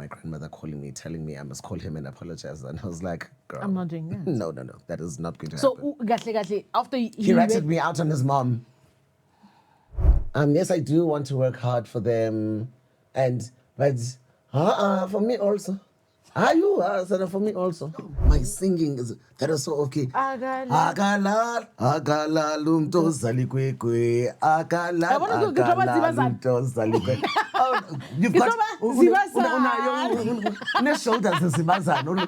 my grandmother calling me, telling me I must call him and apologize. And I was like, girl, I'm not doing that. No, that is not going to So, happen. after He ratted me out on his mom. Yes, I do want to work hard for them, but for me also. For me also. My singing that is so okay. Agala lumto zalikwe. Agala lumto zalikwe. You've got una shoulders zibazana.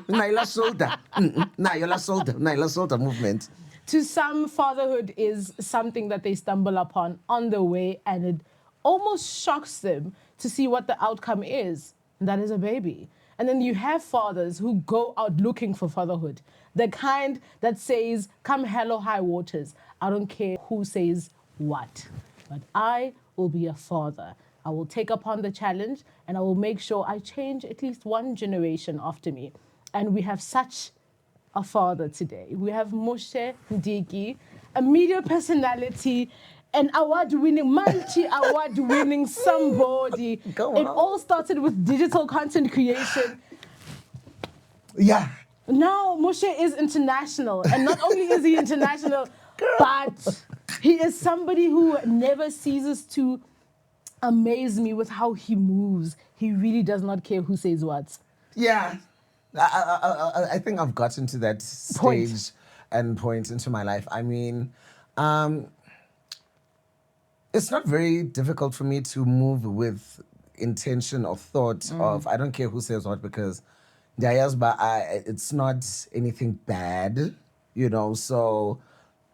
Naila shoulder movement. To some, fatherhood is something that they stumble upon on the way, and it almost shocks them to see what the outcome is. And that is a baby. And then you have fathers who go out looking for fatherhood. The kind that says, come hell or high waters. I don't care who says what, but I will be a father. I will take upon the challenge, and I will make sure I change at least one generation after me. And we have such a father today. We have Moshe Ndiki, a media personality, an award-winning, multi-award-winning somebody. It all started with digital content creation. Yeah. Now Moshe is international, and not only is he international, but he is somebody who never ceases to amaze me with how he moves. He really does not care who says what. Yeah. I think I've gotten to that stage and point into my life. I mean, it's not very difficult for me to move with intention or thought of, I don't care who says what, because it's not anything bad, so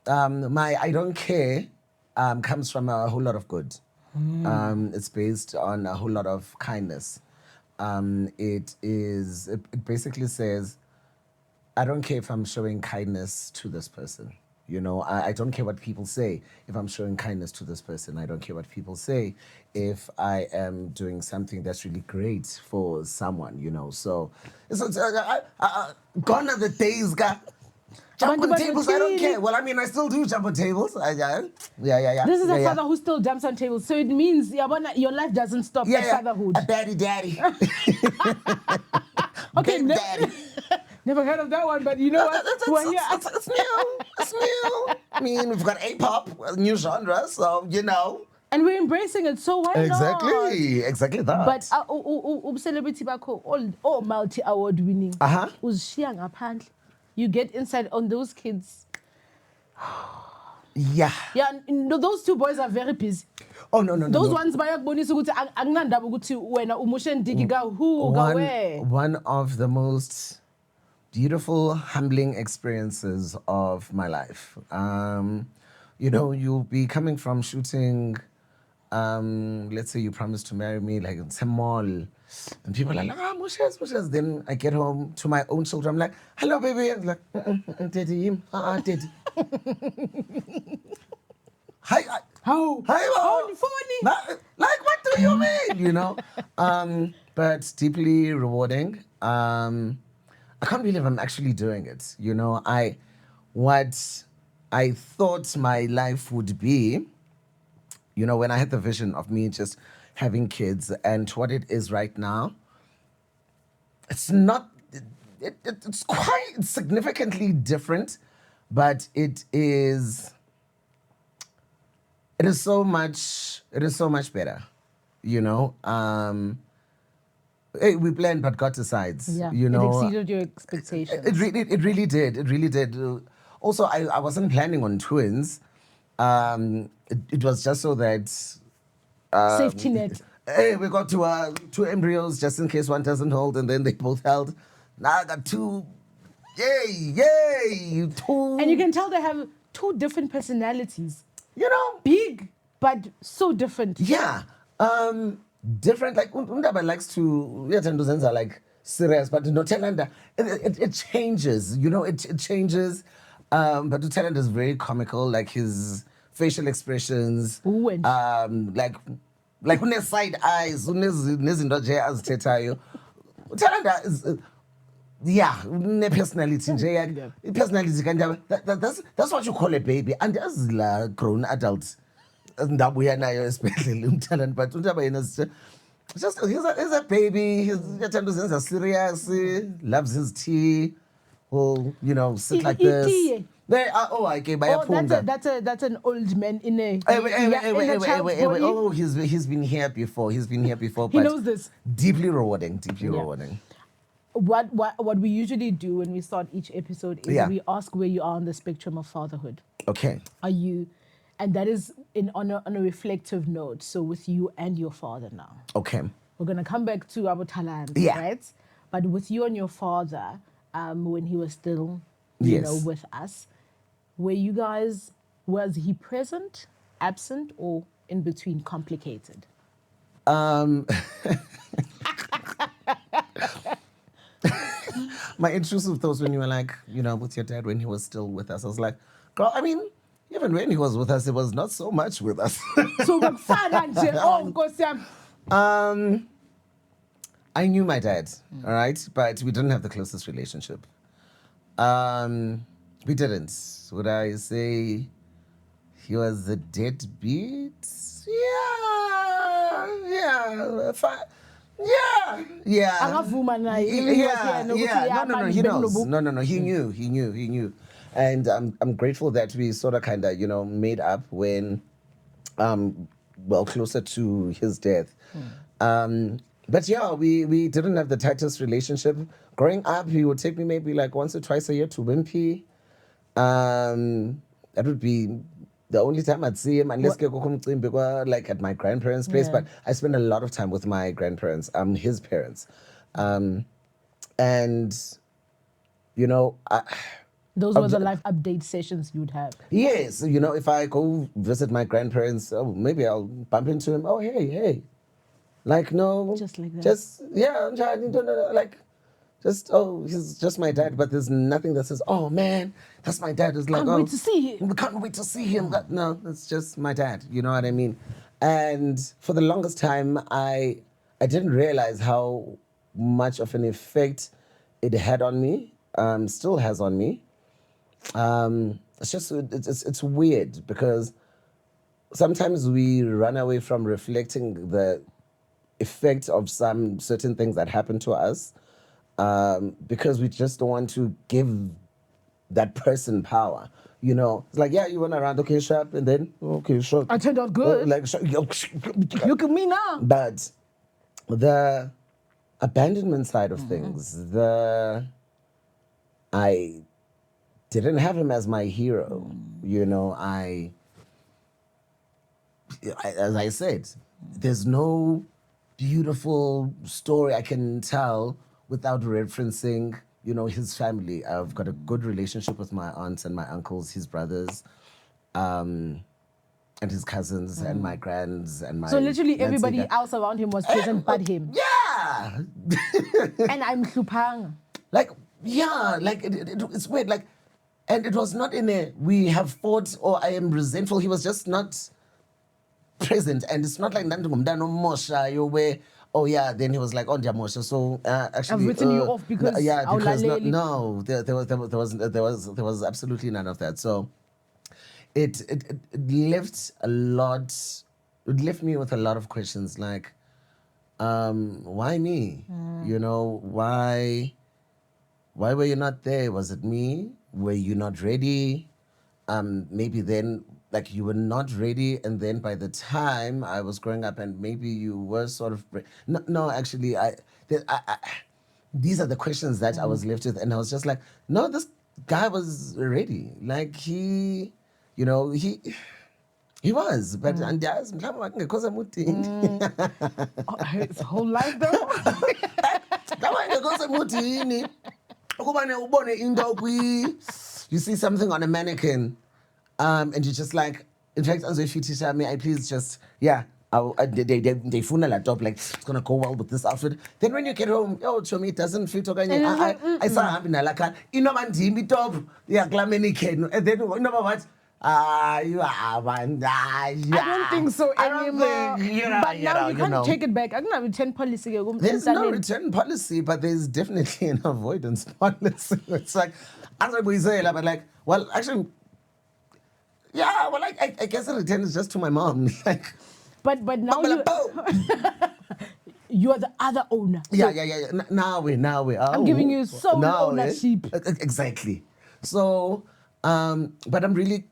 my I don't care comes from a whole lot of good. It's based on a whole lot of kindness. It basically says, I don't care if I'm showing kindness to this person. I don't care what people say if I'm showing kindness to this person. I don't care what people say if I am doing something that's really great for someone, So gone are the days, jump on tables, I don't care. Well, I mean, I still do jump on tables. Yeah. This is a father who still jumps on tables. So it means your life doesn't stop at fatherhood. A daddy. Okay, daddy. Never heard of that one, but you know what? It's new. I mean, we've got A-pop, new genre, so, And we're embracing it, so why not? Exactly that. But celebrity bako, all multi-award winning. Uzishiya ngaphandle. You get inside on those kids. Yeah. Yeah, those two boys are very busy. Oh, no. Those ones bayakubonisa ukuthi akunandaba ukuthi wena uMoshe Ndiki who One of the most beautiful, humbling experiences of my life. You'll be coming from shooting, let's say you promised to marry me, like in some mall, and people are like, Moshe. Then I get home to my own children, I'm like, hello, baby. I'm like, daddy, daddy. Hi. How funny. Like, what do you mean? But deeply rewarding. I can't believe I'm actually doing it. What I thought my life would be, when I had the vision of me just having kids, and what it is right now, it's not, it's quite significantly different, but it is so much better, Hey, we planned, but God decides. Yeah, it exceeded your expectations. It really did. Also, I wasn't planning on twins. It was just so that safety net. Hey, we got to 2 embryos just in case one doesn't hold, and then they both held. Now I got 2. Yay! 2. And you can tell they have 2 different personalities. Big, but so different. Yeah. Different, like Undaba likes to are like serious, but Telanda it changes, it changes. But Telanda is very comical, like his facial expressions, like une side eyes, nezinto nje azithethayo. Telanda is une personality nje, personality kanjalo. That's what you call a baby, and as a grown adult. Ndabuya nayo especially umtalent, but It's just he's a baby. He's serious. Loves his tea. Will sit like this. Itiye. There. Oh, okay. Oh, that's an old man in a child's body. Oh, he's been here before. He's been here before. He But knows this. deeply rewarding. Deeply rewarding. What we usually do when we start each episode is we ask where you are on the spectrum of fatherhood. Okay. Are you, and that is on a reflective note. So with you and your father now. Okay. We're gonna come back to Abu Talan, right? But with you and your father, when he was still, with us, was he present, absent, or in between, complicated? My intrusive thoughts when you were like, with your dad when he was still with us, I was like, girl, I mean, even when he was with us, it was not so much with us. So I knew my dad, all right, but we didn't have the closest relationship. We didn't. Would I say he was a deadbeat? Yeah. Yeah. No. He knows. No. He knew. And I'm grateful that we sort of kind of made up when, closer to his death. But yeah, we didn't have the tightest relationship. Growing up, he would take me maybe like once or twice a year to Wimpy. That would be the only time I'd see him, unless like at my grandparents' place. But I spent a lot of time with my grandparents, his parents. And, those were the life update sessions you'd have. Yes, if I go visit my grandparents, maybe I'll bump into him. Oh, hey. Like, no. Just like that. He's just my dad, but there's nothing that says, oh man, that's my dad. It's like, can't wait to see him. We can't wait to see him. No, it's just my dad. You know what I mean? And for the longest time, I didn't realize how much of an effect it had on me, still has on me. It's weird because sometimes we run away from reflecting the effect of some certain things that happen to us, because we just don't want to give that person power. It's like, yeah, you went around, okay, sharp, and then, okay, sure. I turned out good. Look at me now. But the abandonment side of things, I didn't have him as my hero. As I said, there's no beautiful story I can tell without referencing, his family. I've got a good relationship with my aunts and my uncles, his brothers, and his cousins and my grands and my... So literally everybody else around him was present but him. Yeah! And I'm Klupang. Like, yeah, like it's weird. Like, and it was not in a, we have fought or I am resentful. He was just not present. And it's not like Moshe, where, oh yeah, then he was like, oh, Moshe. So actually, I've written you off because there was absolutely none of that. So it left a lot. It left me with a lot of questions like, why me? Why were you not there? Was it me? Were you not ready? Maybe then, like, you were not ready, and then by the time I was growing up, and maybe you were sort of... No, actually, these are the questions that I was left with, and I was just like, no, this guy was ready. Like, he was, but His whole life though. You see something on a mannequin, and you're just like, in fact, as if you teacher, may I please just, they phone a laptop, like, it's gonna go well with this outfit. Then when you get home, show me it doesn't fit. I saw having a laka, top, mannequin, and then what? You are one. I don't think so anymore. But now you can't take it back. I don't have a return policy. There's no return policy, but there's definitely an avoidance policy. It's like, as I say, but like, well, actually, I guess the return is just to my mom. Like, but now you you're the other owner. So Yeah. Now we. I'm giving you sole ownership. Exactly. So, but I'm really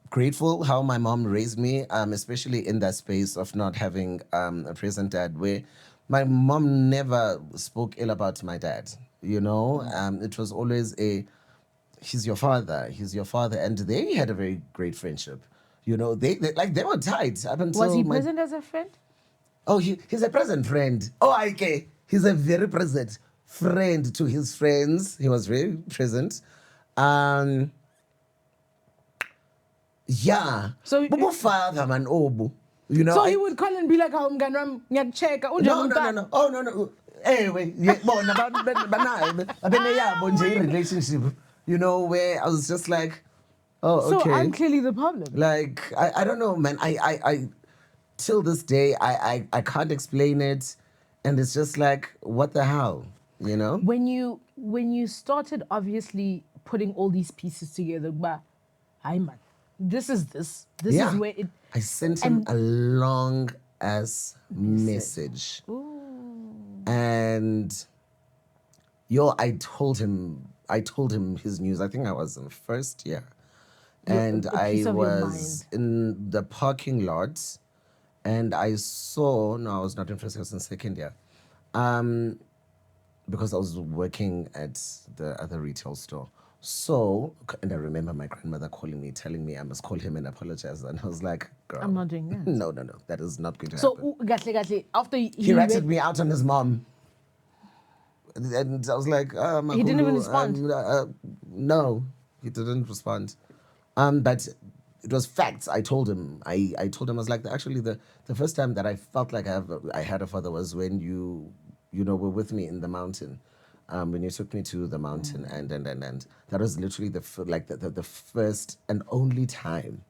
grateful how my mom raised me, especially in that space of not having a present dad, where my mom never spoke ill about my dad. It was always he's your father, and they had a very great friendship. They were tight up until Was he present as a friend? Oh, he's a present friend. Oh, okay. He's a very present friend to his friends. He was very present. Yeah. So Father man obu. So he would call and be like, "How mngani wami ngiyacheka unjani No. Oh no. Anyway, yeah, bona banayo relationship. Where I was just like, oh, okay. So I'm clearly the problem. Like I don't know, man. I till this day I can't explain it, and it's just like, what the hell, When you started obviously putting all these pieces together, hi man, this is where it. I sent him a long ass message. And I told him his news. I think I was in first year. And I was in the parking lot, and I was not in first year, I was in second year. Because I was working at the other retail store. So, and I remember my grandmother calling me, telling me I must call him and apologize. And I was like, girl, I'm not doing that. No, that is not going to happen. So, after he ratted me out on his mom. And I was like, he didn't even respond. No, he didn't respond. But it was facts. I told him. I told him, I was like, actually, the first time that I felt like I had a father was when you were with me in the mountain. When you took me to the mountain, and that was literally the first and only time.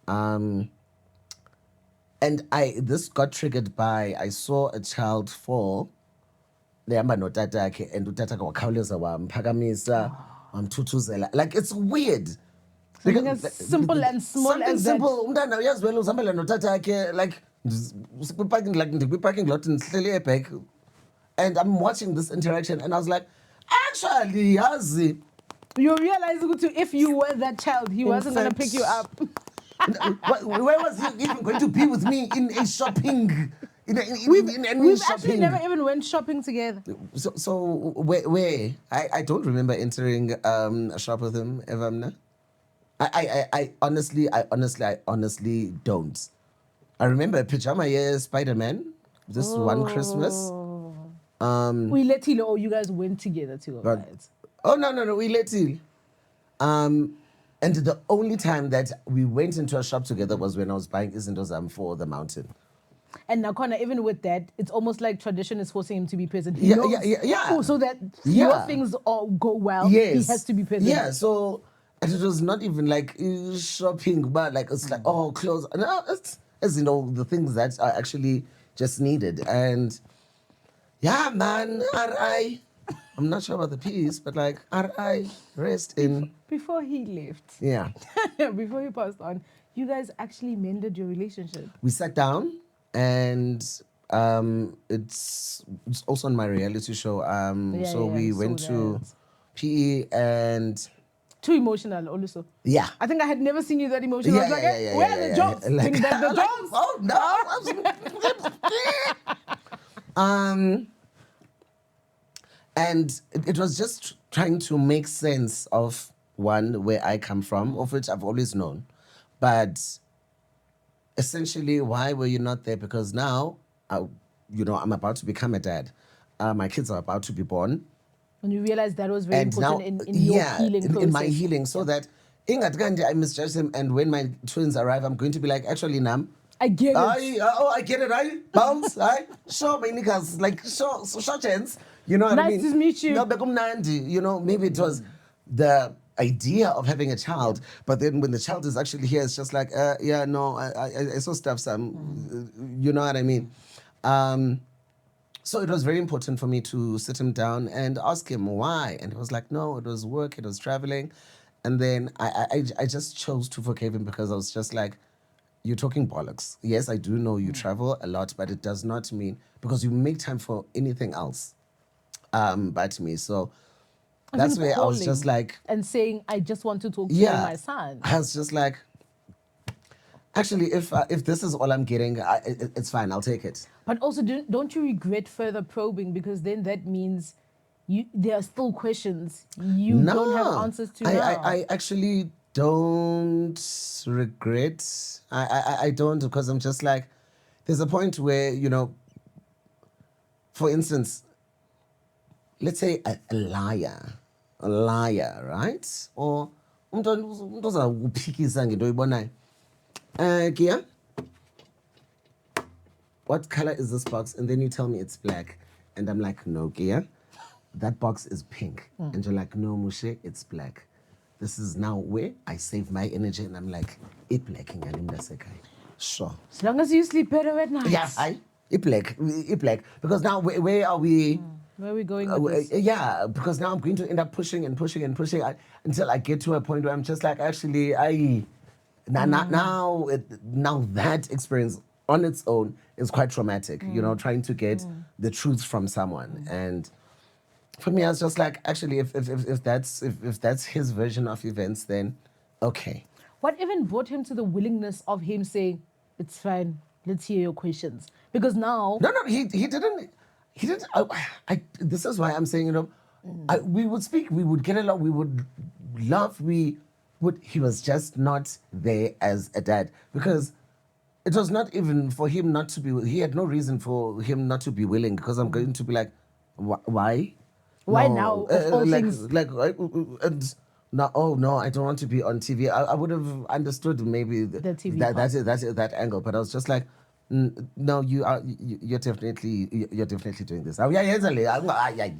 And this got triggered by, I saw a child fall. Lehamba notata yakhe, and utata wakhawuleza wamphakamisa wamthuthuzela. Like, it's weird. Something as simple and small something as simple. Umntana uyazivela uzihambela notata yakhe, like parking lot ndihleli eback. And I'm watching this interaction, and I was like, actually, yazi. You realize if you were that child, he wasn't going to pick you up. Where was he even going to be with me in a shopping? We've actually never even went shopping together. So where? I don't remember entering a shop with him ever. No? I honestly don't. I remember a pajama year Spider-Man this one Christmas. We let him know you guys went together to go, right? Oh no, we let him. And the only time that we went into a shop together was when I was buying Izindozam for the mountain. And Nakona, even with that, it's almost like tradition is forcing him to be present. Yeah. Oh, so that your things all go well, he has to be present. Yeah, so and it was not even like shopping, but like it's like, oh, clothes. No, it's, as the things that are actually just needed. And yeah, man, R.I. I'm not sure about the piece, but like, R.I. rest in. Before he left. Yeah. Before he passed on, you guys actually mended your relationship. We sat down, and it's also on my reality show. We went to PE and. Too emotional, also. Yeah. I think I had never seen you that emotional. I was like, where are the jokes? Like, the jokes? Oh, no. And it was just trying to make sense of where I come from, of which I've always known. But essentially, why were you not there? Because now, I'm about to become a dad. My kids are about to be born. And you realized that was very important in your healing process. In my healing, so that I misjudge him, and when my twins arrive, I'm going to be like, actually, Nam, I get it. I get it, right? Bounce, right? Sure, my niggas, like, sure chance. You know what I mean? Nice to meet you. No, maybe it was the idea of having a child, but then when the child is actually here, it's just like, I saw stuff, Sam. You know what I mean? So it was very important for me to sit him down and ask him why. And he was like, no, it was work, it was traveling. And then I just chose to forgive him because I was just like, you're talking bollocks. Yes, I do know you travel a lot, but it does not mean because you make time for anything else but me. So that's Even where I was just calling like, and saying, I just want to talk to you, yeah, my son. I was just like, actually, if this is all I'm getting, it's fine. I'll take it. But also, don't you regret further probing? Because then that means there are still questions you don't have No, answers to now. I actually don't regret. I don't because I'm just like, there's a point where, for instance, let's say a liar, right? Or umuntu ozakuphikisa ngento oyibonayo. Kia, what color is this box? And then you tell me it's black. And I'm like, no, Kia, that box is pink. And you're like, no, Moshe, it's black. This is now where I save my energy. And I'm like, it black. Sure. As long as you sleep better at night. Yeah, it black. Because now, where are we? Where are we going with this? Yeah, because now I'm going to end up pushing and pushing and pushing until I get to a point where I'm just like, actually, now that experience on its own is quite traumatic. Trying to get the truth from someone, and for me, I was just like, actually, if that's his version of events, then okay. What even brought him to the willingness of him saying, it's fine, let's hear your questions? Because now, No, he didn't. He didn't. This is why I'm saying, we would speak, we would get along, we would laugh, we would. He was just not there as a dad because it was not even for him not to be. He had no reason for him not to be willing because I'm going to be like, why? Why No, now, of all things? and no, oh no, I don't want to be on TV. I would have understood maybe The TV that angle, but I was just like, no, you're definitely doing this. Oh, yeah, yeah,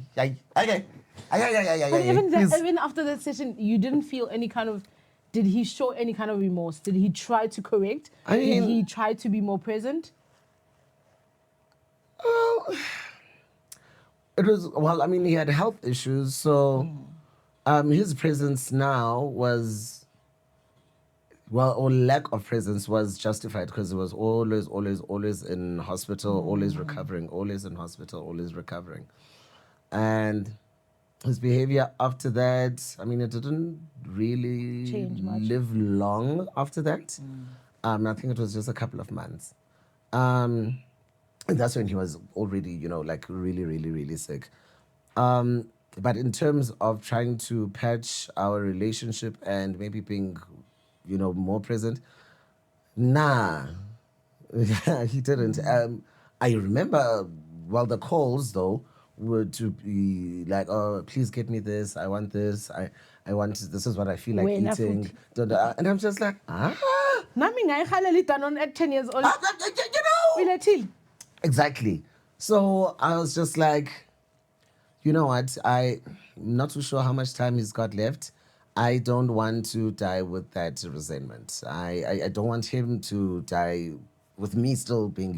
okay. But even after that session, you didn't feel any kind of. Did he show any kind of remorse? Did he try to correct? I mean- Did he try to be more present? It was, well, I mean, he had health issues, so his presence now was, well, or lack of presence was justified because it was always in hospital, always recovering, always in hospital, always recovering. And his behavior after that, I mean, it didn't really Change much. live long after that. I think it was just a couple of months. And that's when he was already, like really, really, really sick. But in terms of trying to patch our relationship and maybe being, more present, nah, he didn't. I remember, well, the calls though were to be like, oh, please get me this. I want this. I want this is what I feel like Wena eating. futhi. And I'm just like, Nami ngayikhalela iDanone at 10 years old. you know. Uyilethile. Exactly. So I was just like, you know what? I'm not too sure how much time he's got left. I don't want to die with that resentment. I don't want him to die with me still being,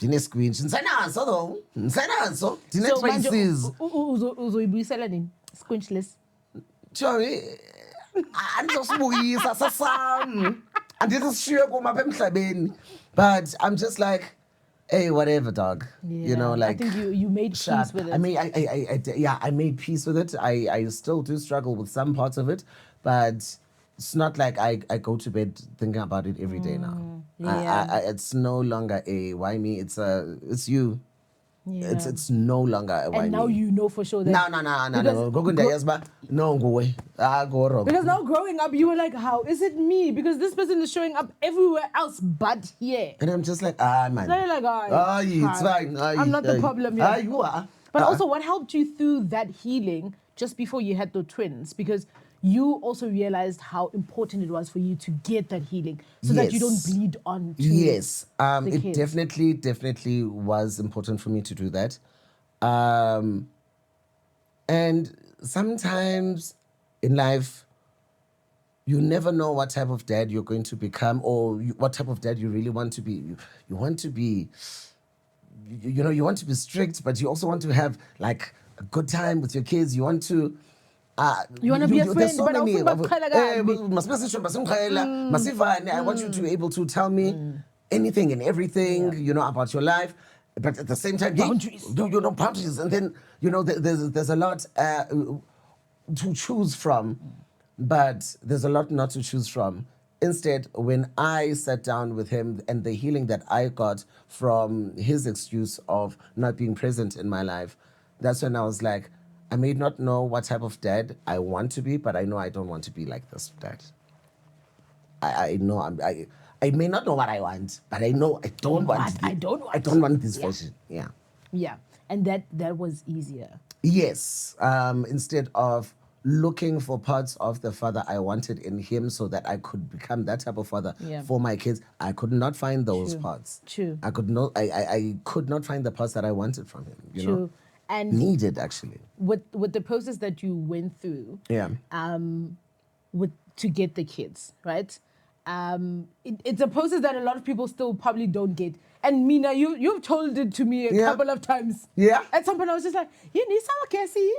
ndinesquinch. Ngisanaso though. Ngisanaso. So manje Ndine-traces. uzoyibuyisela nini? Squinchless. Joey, andizosibuyisa sasam. Andithi sishiye kuma apha emhlabeni. But I'm just like, hey, whatever, dog. Yeah, I think you made peace with it. I made peace with it. I still do struggle with some parts of it, but it's not like I go to bed thinking about it every day now. Yeah. It's no longer a why me. It's you. Yeah. It's no longer a why And now me. you know for sure that. No. Go wrong. Because now growing up, you were like, how is it me? Because this person is showing up everywhere else but here. And I'm just like, man. So you're like, It's fine. I'm not the problem here. You are. But also, what helped you through that healing just before you had the twins? Because you also realized how important it was for you to get that healing so that you don't Yes. bleed on to Yes, the it kids. definitely was important for me to do that. And sometimes in life, you never know what type of dad you're going to become or what type of dad you really want to be. You want to be, you want to be strict, but you also want to have like a good time with your kids. You want to, You wanna be a there's friend, so but many often of, Mm. to be able to tell me anything and everything, about your life. But at the same time, Boundaries. boundaries. And then, there's a lot to choose from, but there's a lot not to choose from. Instead, when I sat down with him and the healing that I got from his excuse of not being present in my life, that's when I was like, I may not know what type of dad I want to be, but I know I don't want to be like this dad. I know I may not know what I want, but I know I don't want. I don't want. I don't want this Yeah. version. Yeah. Yeah, and that was easier. Yes. Instead of looking for parts of the father I wanted in him so that I could become that type of father Yeah. for my kids, I could not find those True. parts. True. I could not find the parts that I wanted from him, True. And Needed actually. with the process that you went through, Yeah. with to get the kids, right? It's a process that a lot of people still probably don't get. And Mina, you've told it to me a Yeah. couple of times. Yeah. At some point, I was just like, you need some Cassie.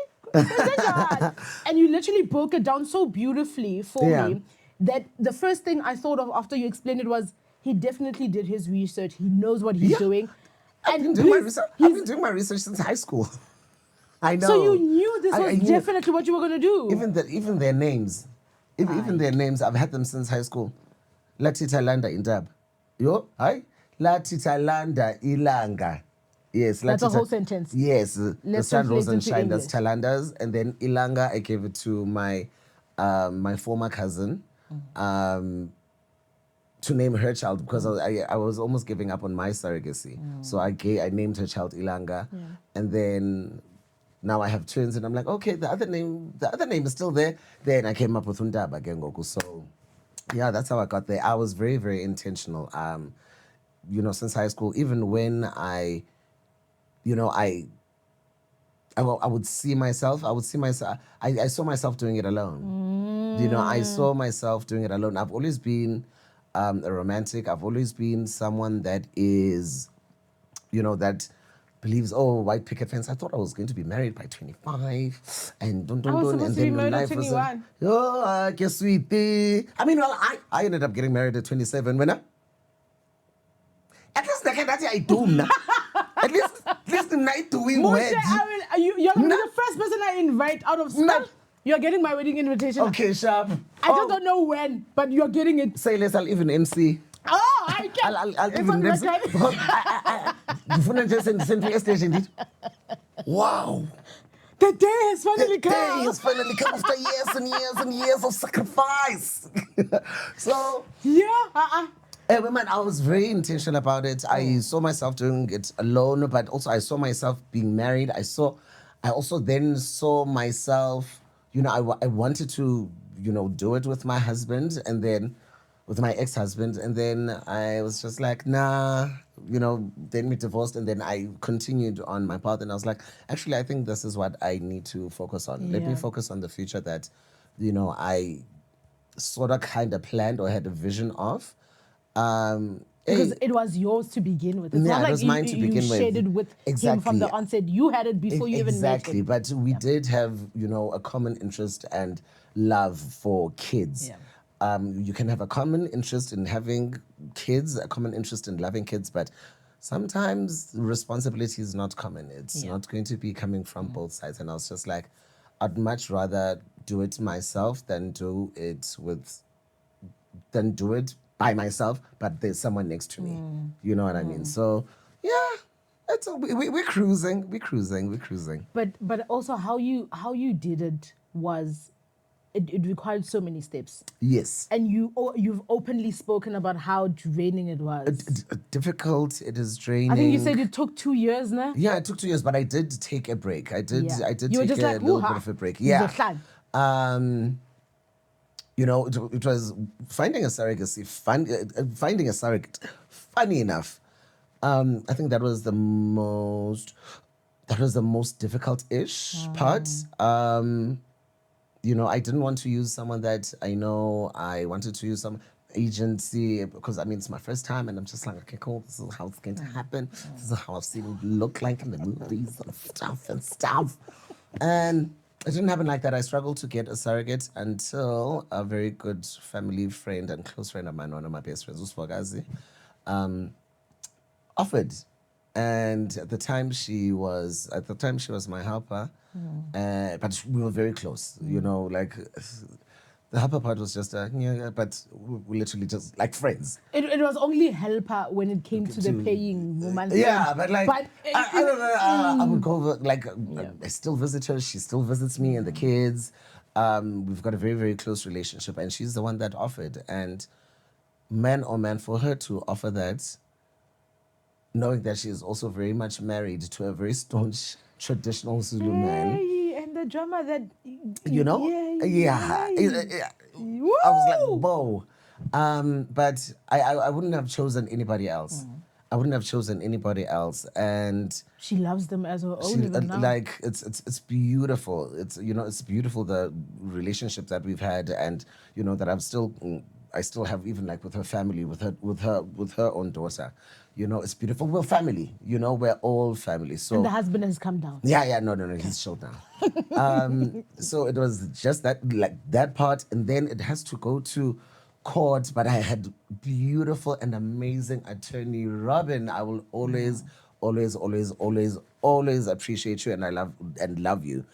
And you literally broke it down so beautifully for Yeah. me that the first thing I thought of after you explained it was he definitely did his research. He knows what he's Yeah. doing. I've been doing my research since high school. I know. So you knew this I was knew. definitely what you were going to do. Even their names. Even their names, I've had them since high school. Latita Landa Indab. Yo, hi. Latita Landa Ilanga. Yes, That's a Latita- whole sentence. Yes, the Let's sun translate rose and into shine. That's English. Talandas, and then Ilanga, I gave it to my my former cousin, to name her child because I was almost giving up on my surrogacy. So I named her child Ilanga, and then now I have twins, and I'm like, okay, the other name is still there. Then I came up with Undaba Gengoku. So yeah, that's how I got there. I was very, very intentional. Since high school, even when I would see myself. I saw myself doing it alone. I saw myself doing it alone. I've always been a romantic. I've always been someone that is, that believes, oh, white picket fence. I thought I was going to be married by 25, and don't, I was and supposed to then be married at life was 21. oh, I guess sweetie. I mean, well, I ended up getting married at 27. When at least I do now. At least the night to win Moshe, wedge. you're going to be No. the first person I invite out of school. No. You're getting my wedding invitation. Okay, sharp. I just don't know when, but you're getting it. Say less, I'll even MC. Oh, I can. I'll It's even on MC. record. Because I just send me a station, did? Wow. The day has The finally day come. has finally come after years and years and years of sacrifice. So, Yeah. man, I was very intentional about it. I saw myself doing it alone, but also I saw myself being married. I also then saw myself, I wanted to, do it with my husband and then with my ex-husband. And then I was just like, nah, then we divorced. And then I continued on my path. And I was like, actually, I think this is what I need to focus on. Let me Yeah. focus on the future that, I sort of kind of planned or had a vision of. Because it was yours to begin with. It's Yeah, not it like was mine to begin you with. shared it with him from the Exactly. onset. You had it before you even met Exactly, him. but we did have, a common interest and love for kids. Yeah. You can have a common interest in having kids, a common interest in loving kids, but sometimes responsibility is not common. It's Yeah. not going to be coming from both sides. And I was just like, I'd much rather do it myself than do it by myself, but there's someone next to me. You know what I mean? So, yeah, we're cruising. We're cruising. But also how you did it was it required so many steps. Yes. And you've openly spoken about how draining it was. Difficult. It is draining. I think you said it took 2 years, nah? Yeah, it took 2 years, but I did take a break. I did Yeah. take You were just a like, little "Hoo-ha, bit of a break. Yeah. Zehlan." It was finding a surrogacy, finding a surrogate. Funny enough, I think that was the most difficult-ish part. I didn't want to use someone that I know. I wanted to use some agency because it's my first time, and I'm just like, okay, cool. This is how it's going to happen. This is how I've seen it look like in the movies and stuff. And It didn't happen like that. I struggled to get a surrogate until a very good family friend and close friend of mine, one of my best friends, Uswagazi, um, offered. And at the time she was my helper, but we were very close. You know, like the helper part was just yeah, but we literally just like friends. It was only helper when it came to the paying woman. Yeah, but like I don't know. I would go over, like Yeah. I still visit her. She still visits me and the kids. We've got a very very close relationship, and she's the one that offered. And man, oh man, for her to offer that, knowing that she is also very much married to a very staunch traditional Zulu man, Hey, and the drama that you know, yeah. I was like, Woo! whoa. But I wouldn't have chosen anybody else. I wouldn't have chosen anybody else. And She loves them as her she, own even now. like it's beautiful. It's beautiful, the relationship that we've had, and that I still have, even like with her family, with her own daughter. It's beautiful. We're family. We're all family. So And the husband has come down. yeah, no, he's chilled now. So it was just that, like that part, and then it has to go to court. But I had beautiful and amazing attorney Robin. I will always, always, always, always, always appreciate you, and I love you.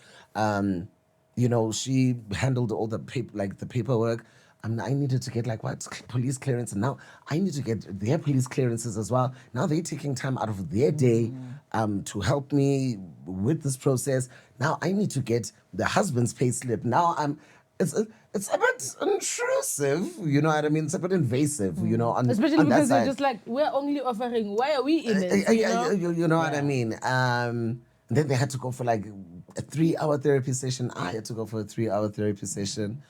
She handled all the the paperwork. I needed to get like what police clearance, and now I need to get their police clearances as well. Now they're taking time out of their day to help me with this process. Now I need to get the husband's pay slip. Now it's a bit intrusive, you know what I mean? It's a bit invasive, Especially on that because they're side. just like, we're only offering, why are we in it? You know what I mean? Then they had to go for like a 3-hour therapy session. I had to go for a 3-hour therapy session.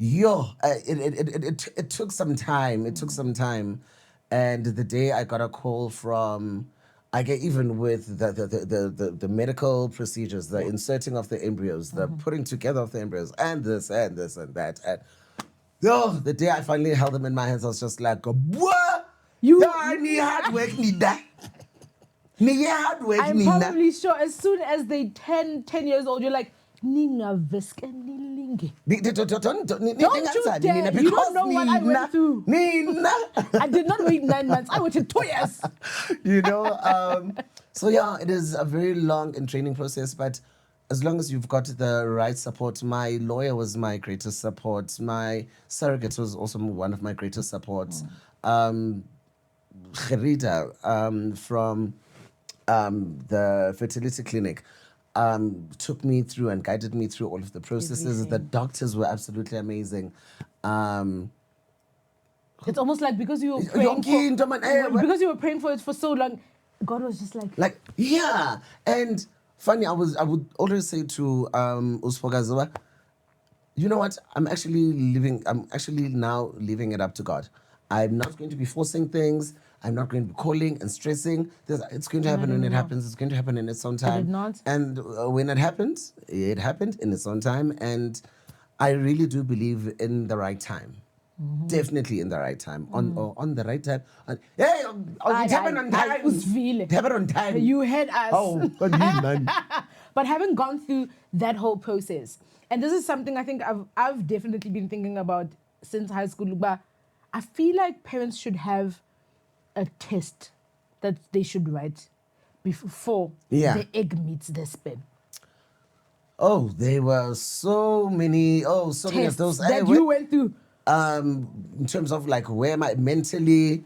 It took some time. It took some time. And the day I got a call from, I get, even with the medical procedures, the inserting of the embryos, the putting together of the embryos, and this and this and that. And the day I finally held them in my hands, I was just like, what? I need hard work, need that. I'm probably sure as soon as they 10 years old, you're like, Nina Visk and Nilinge. Don't you dare. You don't know what I went through. I did not wait 9 months. I waited 2 years. So yeah, it is a very long and training process, but as long as you've got the right support. My lawyer was my greatest support. My surrogate was also one of my greatest supports. Gerida, from the fertility clinic, took me through and guided me through all of the processes. Everything. The doctors were absolutely amazing. It's almost like because you were because you were praying for it for so long, God was just like yeah. And funny, I would always say to Usfogaziwa, you know what? I'm actually now leaving it up to God. I'm not going to be forcing things. I'm not going to be calling and stressing. It's going to happen when it happens. It's going to happen in its own time. Did it not? And when it happened in its own time. And I really do believe in the right time. Definitely in the right time. On the right time. Hey, it happened on time. It happened on time. You had us. Oh, God, man. But having gone through that whole process, and this is something I think I've definitely been thinking about since high school, but I feel like parents should have a test that they should write before the egg meets the sperm. Oh, there were so many of those that you went through. In terms of like, where am I mentally,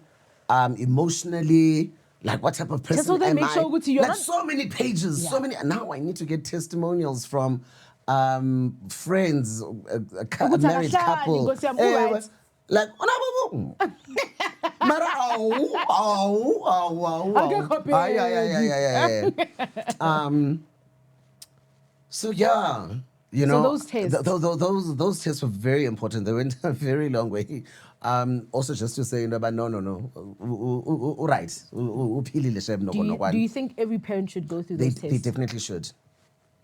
emotionally, like what type of person Just so they am make I? sure you're like not... so many pages, so many. And now I need to get testimonials from friends, a married couple. Like, so yeah, you know, those tests. Those tests were very important. They went a very long way. Also, just to say, but no, right. Do you think every parent should go through those tests? They definitely should.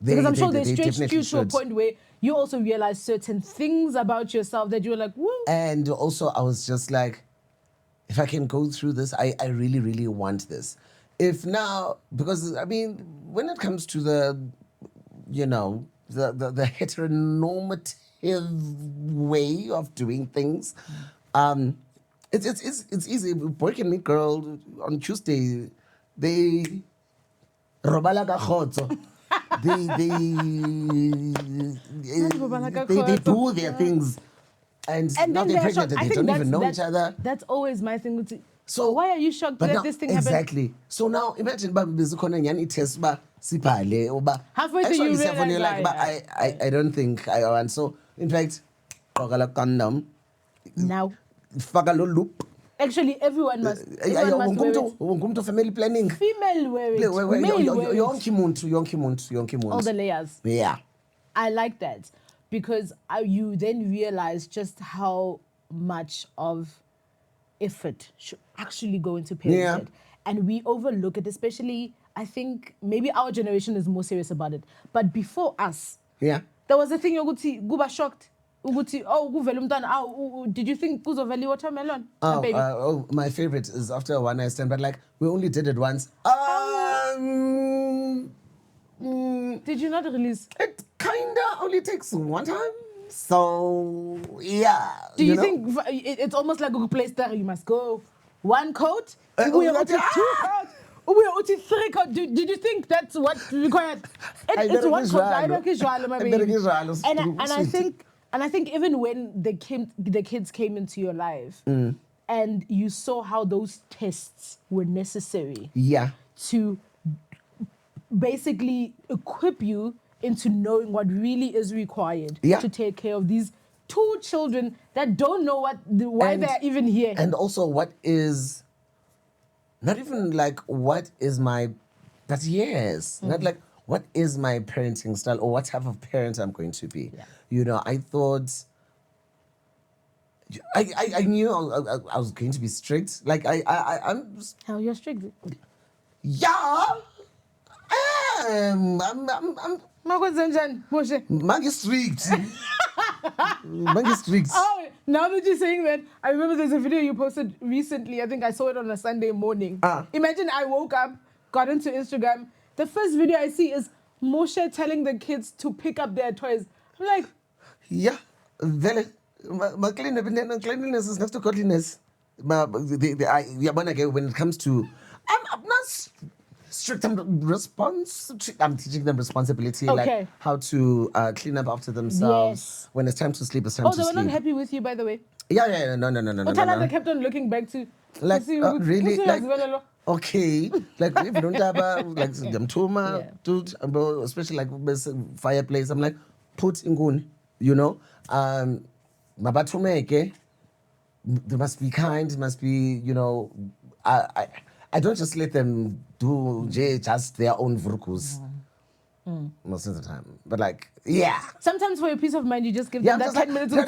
Because I'm sure they stretched you to a point where you also realize certain things about yourself that you were like, woo. And also, I was just like, if I can go through this, I really, really want this. If now, because I mean, when it comes to the you know, the heteronormative way of doing things. It's easy. Boy can meet girl on Tuesday. They robala ka kgotso. They do their things, and now then they're they're pregnant shocked. and I they think don't even know each other. That's always my thing. So why are you shocked but that now, this thing happened? exactly. So now imagine ba bezikhona nyani test ba sibhale oba Halfway through you realize, like but I don't think I want. So in fact, qokala condom now. faka lo loop. Actually, everyone must wear it. Wonke family planning. Female wear it. Male wear it. Yonke muntu. All the layers. Yeah. I like that because you then realize just how much of effort should actually go into parenthood. Yeah. And we overlook it, especially, I think, maybe our generation is more serious about it. But before us, there was a thing, Guba shocked. Did you think kuzo value watermelon? My favorite is after a one night stand, but like we only did it once. Did you not release? It kinda only takes one time. So yeah. Do you think it's almost like a place there? You must go one coat, two coats, 3 coats. Did you think that's what required? It's one coat. And I think even when the kids came into your life, and you saw how those tests were necessary, to basically equip you into knowing what really is required to take care of these 2 children that don't know why they're even here. And also what is, not even like what is my, not like what is my parenting style or what type of parent I'm going to be. Yeah. You know, I thought, I knew I was going to be strict. Like I'm. How you're strict? Yeah. I'm strict. strict. Oh, now that you're saying that, I remember there's a video you posted recently. I think I saw it on a Sunday morning. Imagine I woke up, got into Instagram. The first video I see is Moshe telling the kids to pick up their toys. I'm like, yeah, my cleanliness is next to godliness. When it comes to, I'm not strict. I'm teaching them responsibility, like how to clean up after themselves. Yes. When it's time to sleep, it's time to sleep. Oh, they were not happy with you, by the way. Yeah. No. They kept on looking back to. Like really, like okay, like if you don't have like them tuma, dude, especially like fireplace. I'm like, put in gun, you know. Mabatumeke, they must be kind. Must be, you know. I don't just let them do just their own vrukus most of the time. But like, yeah. Sometimes for your peace of mind, you just give them that 10 minutes to live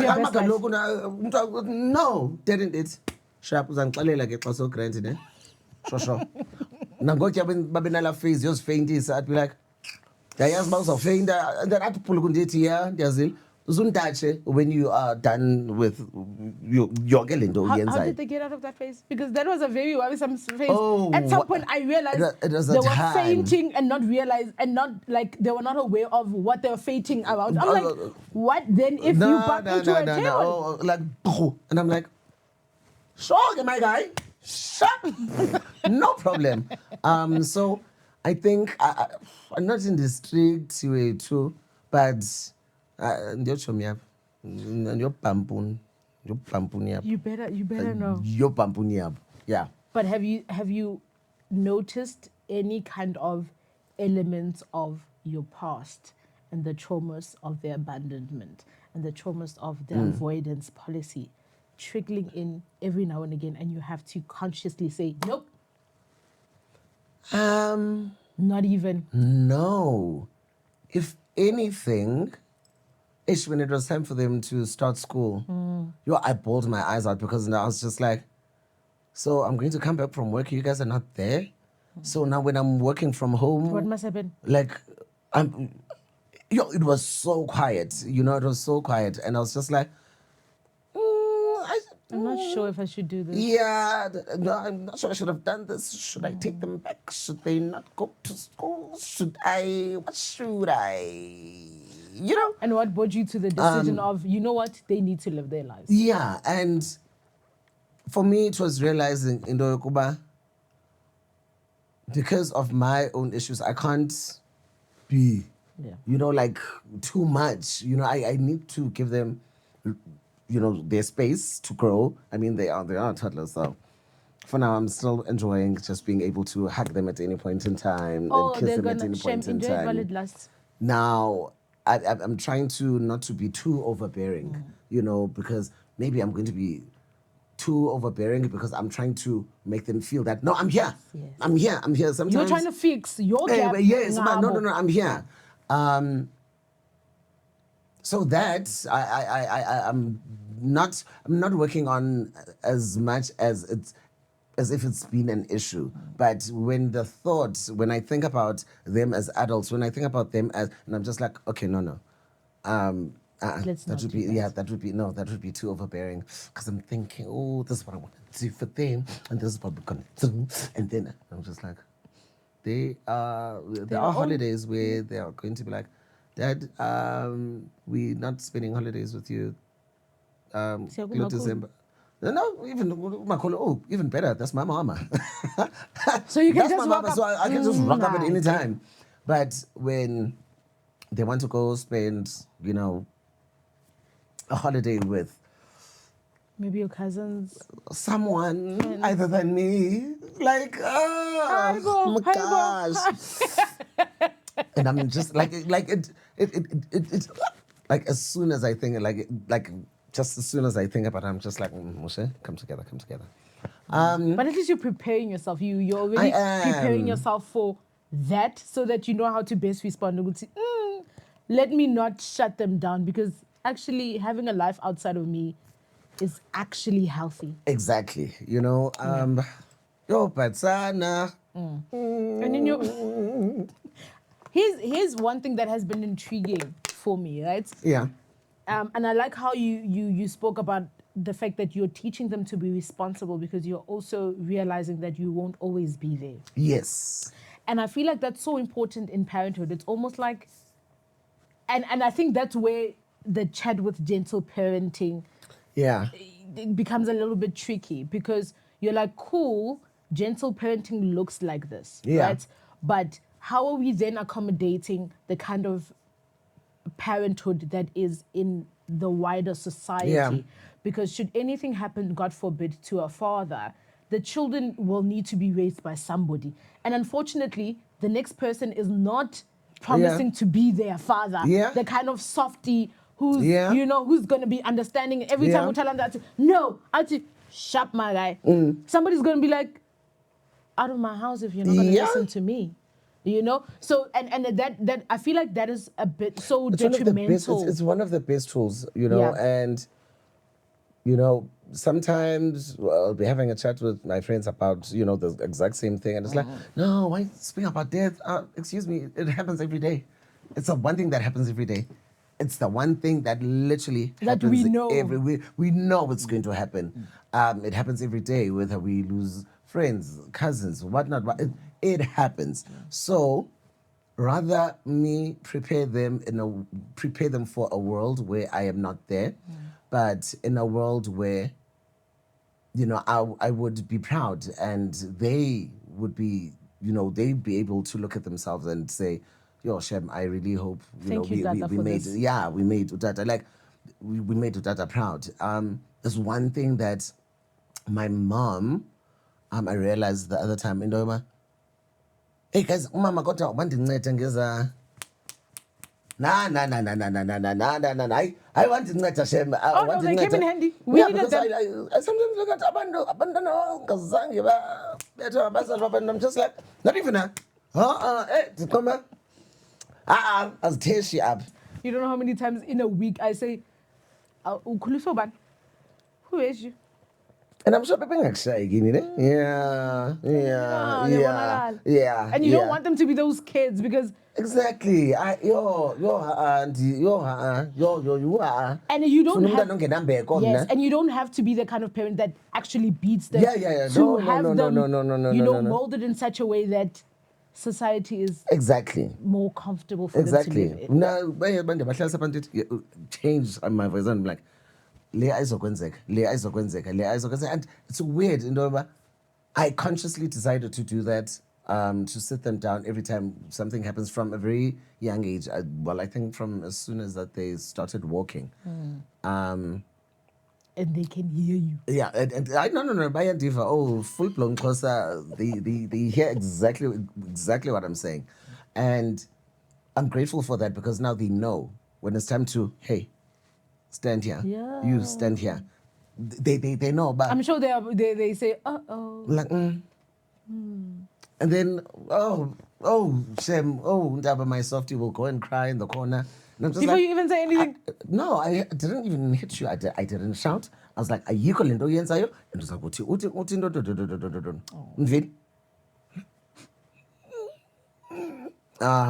your best life. No, didn't it? Sharp uzangixelela ke xa so granted, eh? Sure. Nangokuya babenala phase yos faintisa, I'd be like, yayazi ba uzawufeinta, and then I'd pull kundithi yeah, ndiyazile. Uzundache when you are done with your lento. How did they get out of that phase? Because that was a very worrisome phase. At some point, I realized they were fainting and not realize, and not like they were not aware of what they were fainting around. I'm like, what then if you bump into a table? Like, and I'm like, sure, my guy, shut. No problem. So I think I'm not in the strict way too, but. You better know. Yeah. But have you noticed any kind of elements of your past and the traumas of the abandonment and the traumas of the avoidance policy trickling in every now and again, and you have to consciously say nope? Not even. No. If anything, when it was time for them to start school, I bawled my eyes out because now I was just like, so I'm going to come back from work, you guys are not there. So now when I'm working from home, what must happen? Like, it was so quiet, it was so quiet, and I was just like, I'm not sure if I should do this. Yeah, no, I'm not sure I should have done this. Should I take them back? Should they not go to school? What should I? You know? And what brought you to the decision of, you know what, they need to live their lives? Yeah, and for me, it was realizing, Kuba, because of my own issues, I can't be, like too much. I need to give them, their space to grow. I mean, they are toddlers, so for now, I'm still enjoying just being able to hug them at any point in time and kiss them at any point in time. Valid last. Now, I'm trying to not to be too overbearing, because maybe I'm going to be too overbearing because I'm trying to make them feel that, no, I'm here. Yes. I'm here. Sometimes You're trying to fix your gap. Yes, no, I'm here. So that I'm not working on as much as if it's been an issue. But when I think about them as adults, when I think about them as, and I'm just like, okay, no. That would be too overbearing, because I'm thinking, oh, this is what I want to do for them, and this is what we're gonna do, and then I'm just like, there are holidays where they are going to be like, Dad, we're not spending holidays with you, till December. No, even better. That's my mama. So you can that's just my mama, so I can just rock up at any time. But when they want to go spend, a holiday with maybe your cousins, someone other than me, like, oh my gosh. And I'm just like it like as soon as I think just as soon as I think about it, I'm just like, Moshe, come together. But at least you're preparing yourself. You're already preparing yourself for that, so that you know how to best respond. Let me not shut them down, because actually having a life outside of me is actually healthy. Exactly. But sana. And then here's one thing that has been intriguing for me, right? Yeah. And I like how you spoke about the fact that you're teaching them to be responsible, because you're also realizing that you won't always be there. Yes. And I feel like that's so important in parenthood. It's almost like, and I think that's where the chat with gentle parenting it becomes a little bit tricky, because you're like, cool, gentle parenting looks like this, right? But how are we then accommodating the kind of parenthood that is in the wider society? Yeah. Because should anything happen, God forbid, to a father, the children will need to be raised by somebody. And unfortunately, the next person is not promising to be their father. The kind of softy who's, who's going to be understanding. Every time we tell them that, no, Auntie, sharp my guy. Somebody's going to be like, out of my house if you're not going to listen to me. So and that I feel like that is a bit so detrimental. It's one of the best tools, and sometimes I'll be having a chat with my friends about the exact same thing, and it's like, no, why speak about death? Excuse me, it happens every day. It's the one thing that happens every day. It's the one thing that literally happens we know. We know it's going to happen. It happens every day, whether we lose friends, cousins, whatnot. It happens. So rather me prepare them for a world where I am not there, but in a world where I would be proud, and they would be they'd be able to look at themselves and say, yo, Shem, I really hope we made this. we made Utata we made Utata proud. There's one thing that my mom I realized the other time, hey guys, umama kodwa wandinceda ngeza I want to inceda Shem. No, they came in handy. We needed them. I sometimes look at abantwana ngazange betha abazali, and I'm just like, not even come aziteshi up. You don't know how many times in a week I say, who is you? And I'm sure people are shaking, you know? Yeah. And you don't want them to be those kids because. Exactly. You are. And you don't have. Yes, Yes, and you don't have to be the kind of parent that actually beats them. Yeah. To have them, No. molded in such a way that society is exactly more comfortable for them to live in. Now, change my voice and I'm like, le aizokwenzeka. And it's weird, I consciously decided to do that, to sit them down every time something happens from a very young age. I think from as soon as that they started walking. And they can hear you. Yeah, and I no, bayandiva. Oh, full blown Xhosa. They hear exactly what I'm saying, and I'm grateful for that because now they know when it's time to, hey, stand here. Yeah. You stand here. They know, but I'm sure they say, uh-oh. like, And then, shame, Ndaba, my softie will go and cry in the corner. And I'm just Before like, you even say anything? No, I didn't even hit you. I didn't shout. I was like, ayikho lento yenzayo. And I was like, uthi Mveli.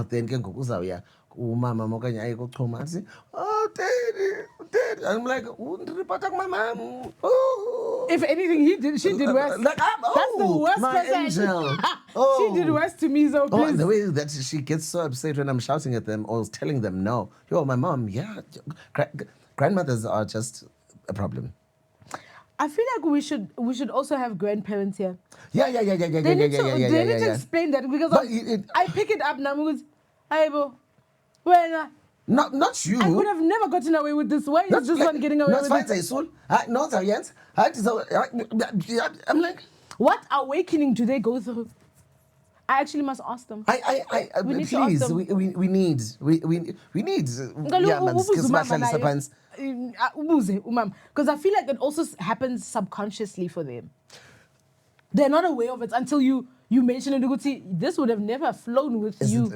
Then ke ngoku uzawuya umama okanye aye kochuma athi, oh, daddy. I'm like, ndiripota kumamam. Oh. If anything, she did worse. Like, that's the worst my person. angel. She did worse to me, so please. And the way that she gets so upset when I'm shouting at them or telling them no. My mom, grandmothers are just a problem. I feel like we should also have grandparents here. Yeah. They need to explain that because I pick it up now because, Aibo, when not you. I could have never gotten away with this. Why is this one getting away with it? Not Jens. I'm like, what awakening do they go through? I actually must ask them. We need please, to ask them. We need. Because I feel like it also happens subconsciously for them. They're not aware of it until you mention it. This would have never flown with you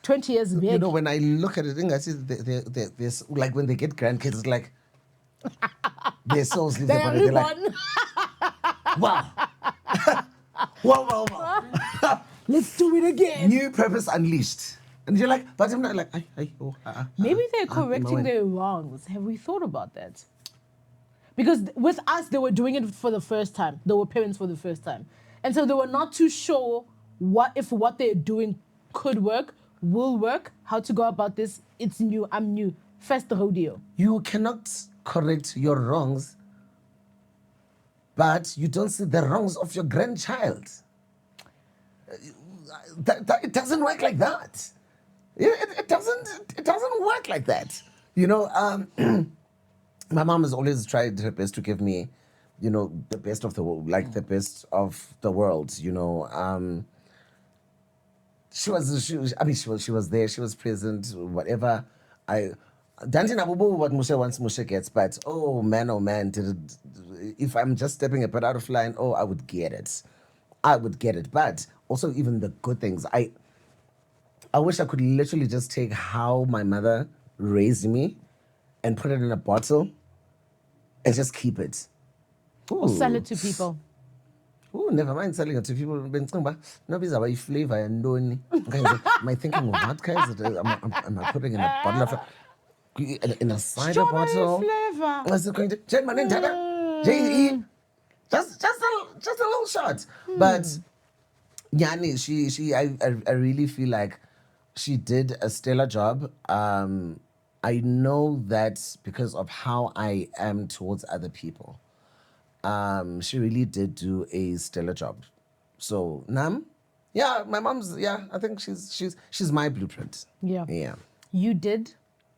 20 years back. When I look at it, I see there's like when they get grandkids, it's like their souls leave their body. They're like, wow. Wow. Let's do it again. New purpose unleashed. And you're like, but I'm not like, maybe they're correcting their wrongs. Have we thought about that? Because with us, they were doing it for the first time. They were parents for the first time. And so they were not too sure if what they're doing could work, will work, how to go about this. It's new, I'm new. First rodeo. You cannot correct your wrongs, but you don't see the wrongs of your grandchild. It doesn't work like that. It doesn't work like that. My mom has always tried her best to give me, the best of the world, like the best of the world. She was there. She was present. Whatever. Dante Nabubu, what Moshe gets, but oh man, if I'm just stepping a bit out of line, I would get it. But also even the good things. I wish I could literally just take how my mother raised me and put it in a bottle and just keep it. Or sell it to people. Never mind selling it to people. Nobody's about flavor and don't. Am I thinking of what kind? Am I putting in a bottle of in a cider bottle? Flavor. What's it going to? J-E. Just a little shot. But Yani, I really feel like she did a stellar job. I know that because of how I am towards other people. She really did do a stellar job. So Nam, my mom's I think she's my blueprint. Yeah. You did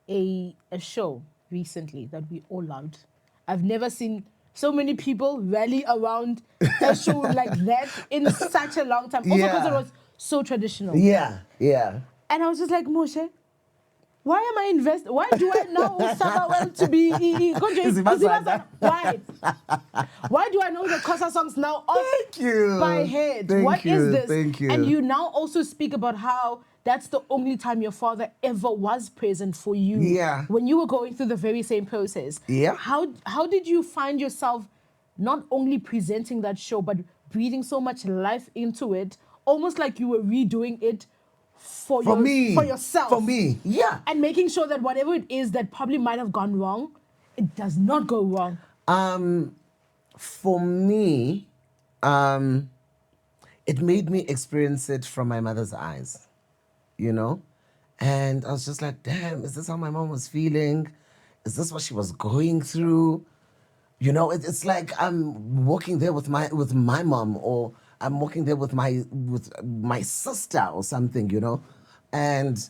a show recently that we all loved. I've never seen so many people rally around a show like that in such a long time. Also because it was so traditional. Yeah. And I was just like, Moshe, why am I invested? Why do I now suffer to be why? Why do I know the Xhosa songs now off by head? What is this? Thank you. And you now also speak about how that's the only time your father ever was present for you. Yeah. When you were going through the very same process. Yeah. How did you find yourself not only presenting that show, but breathing so much life into it, almost like you were redoing it for yourself. For me, yeah. And making sure that whatever it is that probably might have gone wrong, it does not go wrong. For me, it made me experience it from my mother's eyes, you know? And I was just like, damn, is this how my mom was feeling? Is this what she was going through? You know, it's like I'm walking there with my mom, or I'm walking there with my sister or something, you know? And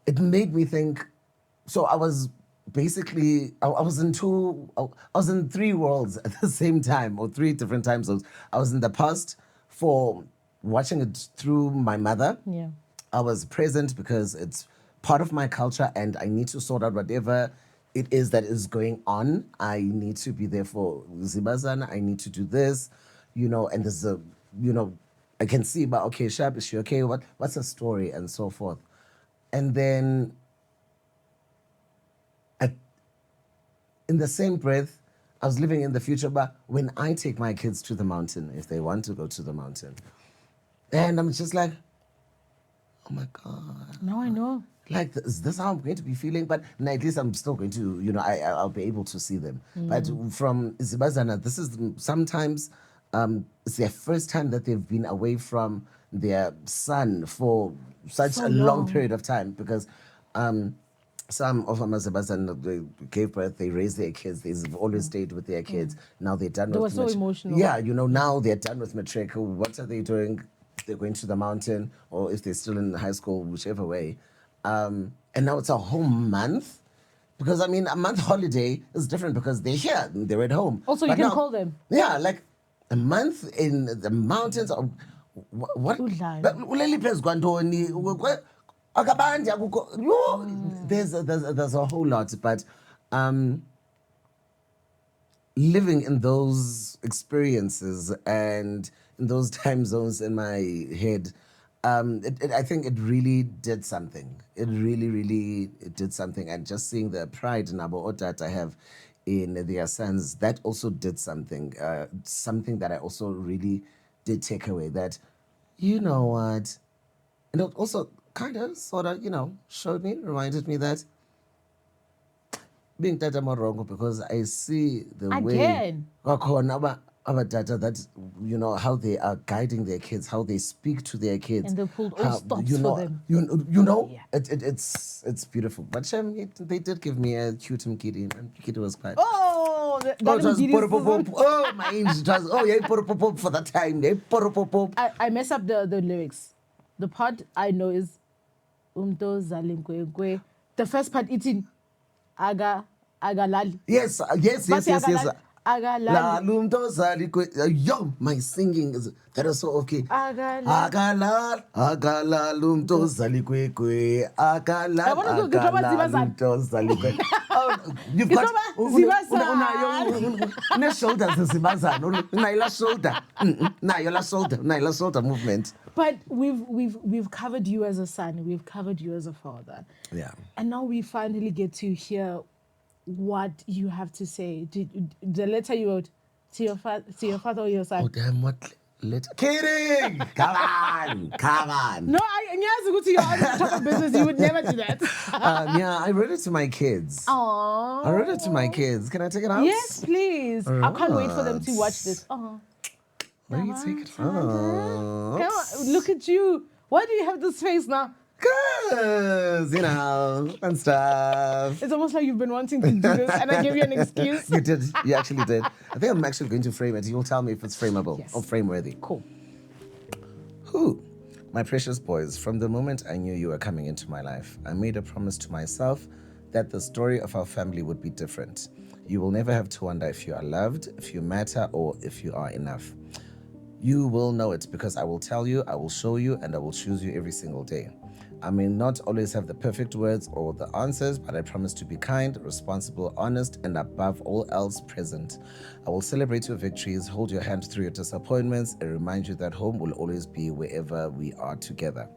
it made me think. So I was basically, I was in three worlds at the same time, or three different time zones. I was in the past for watching it through my mother. Yeah. I was present because it's part of my culture, and I need to sort out whatever it is that is going on. I need to be there for Zibazana. I need to do this, you know, and there's a, you know, I can see, but okay, Shab, is she okay? What's her story, and so forth. And then in the same breath, I was living in the future, but when I take my kids to the mountain, if they want to go to the mountain, and I'm just like, oh my God. Now I know. Like, is this how I'm going to be feeling? But at least I'm still going to, you know, I'll be able to see them. But from Zibazana, this is sometimes, it's their first time that they've been away from their son for such So a long long. period of time, because some of them, they gave birth, they raised their kids, they've always stayed with their kids. Now they're done They with were so emotional. Yeah, you know, now they're done with matric. What are they doing? They're going to the mountain, or if they're still in high school, whichever way. And now it's a whole month. Because, I mean, a month holiday is different because they're here, they're at home. Also, you But can now, call them. Yeah, like a month in the mountains. What? Udlala. Uleli phezu kwantoni? Akabandi akukho. Yo, there's a whole lot, but living in those experiences and in those time zones in my head, I think it really did something. It really it did something. And just seeing the pride Nabo that I have in their sons, that also did something. Something that I also really did take away. That, you know what, and it also kind of, sort of, you know, reminded me that being Tata more wrong, because I see the way Again. our data, that, you know, how they are guiding their kids, how they speak to their kids, And they pulled all how, stops you know, for them. You know, Yeah. it's beautiful. But they did give me a cute Mkidi, and Mkidi was quite. Oh, that it was Mkidi pop. season. Oh, my age, it was, oh yeah, pop for that time. Yeah, pop. I mess up the lyrics. The part I know is Umto Zalinkwe. The first part eating agalali. Yes. Agalali. Yo, my singing that is so okay. Agalali. Lumto zalikwe. Oh, you've got una shoulders zibazana. Naila shoulder movement. But we've covered you as a son. We've covered you as a father. Yeah. And now we finally get to hear what you have to say. The letter you wrote to your father or your son. Oh damn, what letter? Kidding! Come on. No, I go to your other talk of business. You would never do that. Yeah, I wrote it to my kids. Aww. I wrote it to my kids. Can I take it out? Yes, please. I can't wait for them to watch this. Where do you take it from? Come on, look at you. Why do you have this face now? Cause, you know, and stuff. It's almost like you've been wanting to do this and I gave you an excuse. You did. You actually did. I think I'm actually going to frame it. You'll tell me if it's frameable or frameworthy. Cool. Who? My precious boys, from the moment I knew you were coming into my life, I made a promise to myself that the story of our family would be different. You will never have to wonder if you are loved, if you matter, or if you are enough. You will know it because I will tell you, I will show you, and I will choose you every single day. I may not always have the perfect words or the answers, but I promise to be kind, responsible, honest, and above all else, present. I will celebrate your victories, hold your hand through your disappointments, and remind you that home will always be wherever we are together.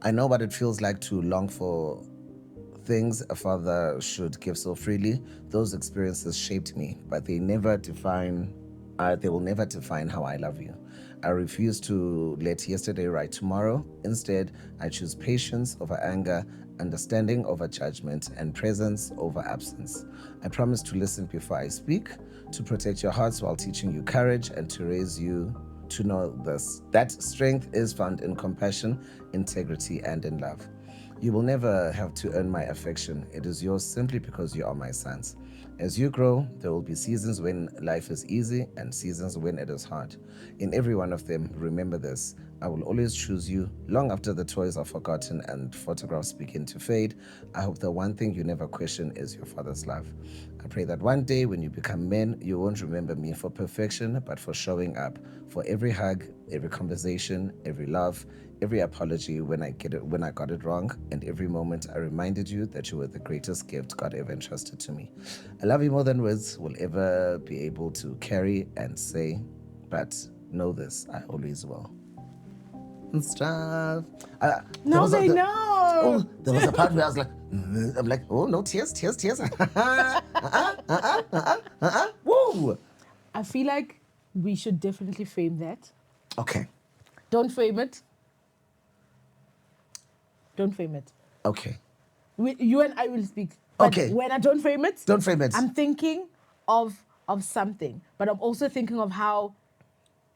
I know what it feels like to long for things a father should give so freely. Those experiences shaped me, but they will never define how I love you. I refuse to let yesterday write tomorrow. Instead, I choose patience over anger, understanding over judgment, and presence over absence. I promise to listen before I speak, to protect your hearts while teaching you courage, and to raise you to know this, that strength is found in compassion, integrity, and in love. You will never have to earn my affection. It is yours simply because you are my sons. As you grow, there will be seasons when life is easy and seasons when it is hard. In every one of them, remember this: I will always choose you long after the toys are forgotten and photographs begin to fade. I hope the one thing you never question is your father's love. I pray that one day when you become men, you won't remember me for perfection, but for showing up, for every hug, every conversation, every love, every apology when I got it wrong, and every moment I reminded you that you were the greatest gift God ever entrusted to me. I love you more than words will ever be able to carry and say, but know this, I always will. And stuff. Now they know. Oh, there was a part where I was like, I'm like, oh no, tears. Woo. I feel like we should definitely frame that. Okay. Don't frame it. Don't frame it. Okay. You and I will speak. But Okay. when I don't frame it, Don't frame it. I'm thinking of something, but I'm also thinking of how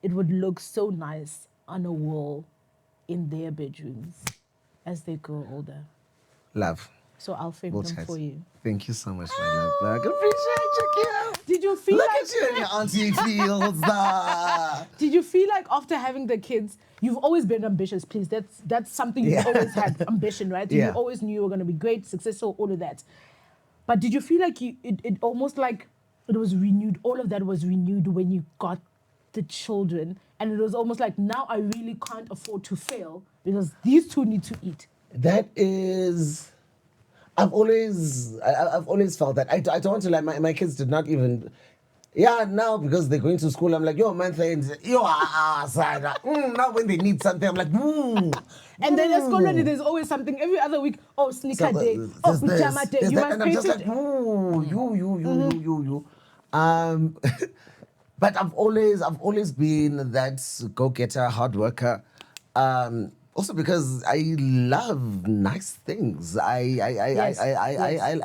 it would look so nice on a wall in their bedrooms as they grow older. Love. So I'll frame We'll them chat. for you. Thank you so much, my love. I appreciate you, kiddo. Did you feel Look like at you and your auntie feels. Did you feel like after having the kids, you've always been ambitious, please? That's something you've always had, ambition, right? Yeah. You always knew you were going to be great, successful, all of that. But did you feel like it almost like it was renewed, all of that was renewed when you got the children, and it was almost like, now I really can't afford to fail because these two need to eat? That is, I've always felt that. I don't want to lie, my kids did not even, now because they're going to school, I'm like, yo, man, now when they need something, I'm like, And then at school, there's always something every other week. Oh, sneaker day. there's Oh, this, pajama day. there's You that, must and I'm just like, you. But I've always been that go-getter, hard worker. Also because I love nice things. I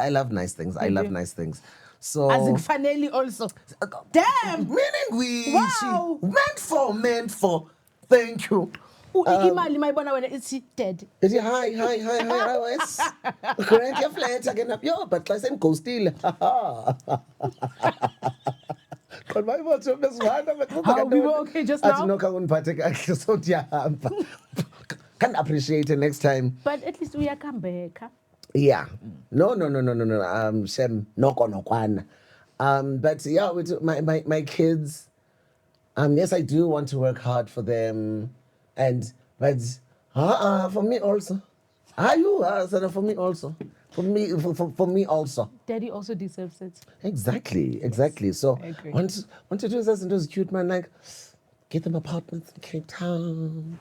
love nice things. I love nice things. So as in finally also. Damn! meaning we Wow! meant for. Thank you. Imali mayibona wena ithi dead. Ithi hi wes. Current your flat again up yo, but I said go still. But my what's up this one? We were okay just now. No so can appreciate it next time. But at least we are come back. Huh? Yeah. No. Shem no kwana. But yeah, with my kids, yes, I do want to work hard for them, but for me also. So for me also. For me also. Daddy also deserves it. Exactly. So I agree. want to do this and those cute man, like get them apartments in Cape Town.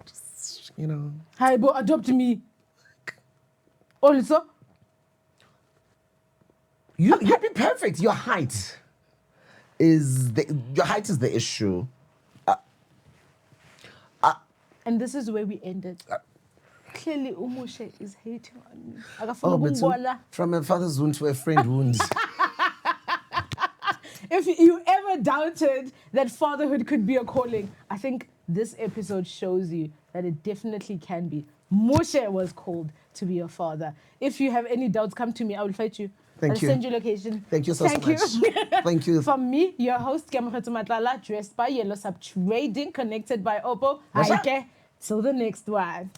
Just, Hi, boy, adopt me. Also, you'd be perfect. Your height is the issue. and this is where we ended. Clearly, Moshe is hating on me. But from a father's wound to a friend wound. If you ever doubted that fatherhood could be a calling, I think this episode shows you that it definitely can be. Moshe was called to be a father. If you have any doubts, come to me. I will fight you. I'll send you location. Thank you so much. Thank you. From me, your host, Keamogetswe Matlala, dressed by Yellow Sub Trading, connected by Oppo. Till the next one.